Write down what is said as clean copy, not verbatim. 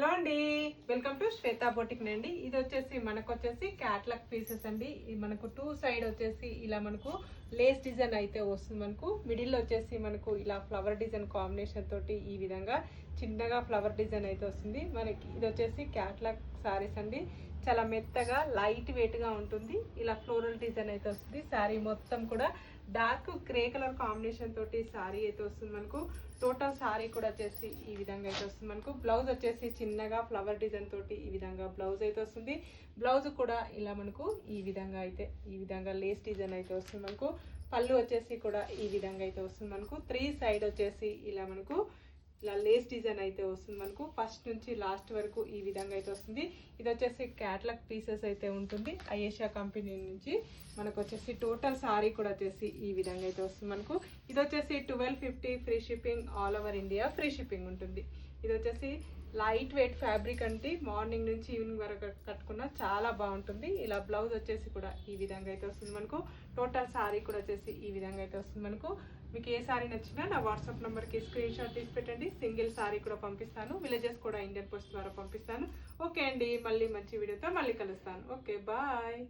Hello అండి, welcome to Shweta boutique అండి. ఇది వచ్చేసి మనకు వచ్చేసి క్యాట్లాగ్ పీసెస్ అండి. ఇది మనకు టూ సైడ్ వచ్చేసి ఇలా మనకు లేస్ డిజైన్ అయితే వస్తుంది. మనకు మిడిల్ వచ్చేసి మనకు ఇలా ఫ్లవర్ డిజైన్ కాంబినేషన్ తోటి ఈ విధంగా చిన్నగా ఫ్లవర్ డిజైన్ అయితే వస్తుంది. మనకి ఇది వచ్చేసి క్యాట్లాగ్ సారీస్ అండి. చాలా మెత్తగా లైట్ వెయిట్ గా ఉంటుంది. ఇలా ఫ్లోరల్ డిజైన్ అయితే వస్తుంది. శారీ మొత్తం కూడా డార్క్ గ్రే కలర్ కాంబినేషన్ తోటి శారీ అయితే వస్తుంది. మనకు టోటల్ శారీ కూడా వచ్చేసి ఈ విధంగా అయితే వస్తుంది. మనకు బ్లౌజ్ వచ్చేసి చిన్నగా ఫ్లవర్ డిజైన్ తోటి ఈ విధంగా బ్లౌజ్ అయితే వస్తుంది. బ్లౌజ్ కూడా ఇలా మనకు ఈ విధంగా లేస్ డిజైన్ అయితే వస్తుంది. మనకు పళ్ళు వచ్చేసి కూడా ఈ విధంగా అయితే వస్తుంది. మనకు త్రీ సైడ్ వచ్చేసి ఇలా మనకు ఇలా లేస్ డిజైన్ అయితే వస్తుంది. మనకు ఫస్ట్ నుంచి లాస్ట్ వరకు ఈ విధంగా అయితే వస్తుంది. ఇది వచ్చేసి క్యాట్లాగ్ పీసెస్ అయితే ఉంటుంది. ఐయేషా కంపెనీ నుంచి మనకు వచ్చేసి టోటల్ సారీ కూడా వచ్చేసి ఈ విధంగా అయితే వస్తుంది. మనకు ఇది వచ్చేసి 1250 free shipping, all over India free shipping ఉంటుంది. ఇది వచ్చేసి లైట్ వెయిట్ ఫ్యాబ్రిక్ అంటే మార్నింగ్ నుంచి ఈవినింగ్ వరకు కట్టుకున్నా చాలా బాగుంటుంది. ఇలా బ్లౌజ్ వచ్చేసి కూడా ఈ విధంగా అయితే వస్తుంది. మనకు టోటల్ సారీ కూడా వచ్చేసి ఈ విధంగా అయితే వస్తుంది. మనకు మీకు ఏ సారీ నచ్చినా నా వాట్సాప్ నెంబర్కి స్క్రీన్ షాట్ తీసి పెట్టండి. సింగిల్ సారీ కూడా పంపిస్తాను. విలేజెస్ కూడా ఇండియన్ పోస్ట్ ద్వారా పంపిస్తాను. ఓకే అండి, మళ్ళీ మంచి వీడియోతో మళ్ళీ కలుస్తాను. Okay, bye.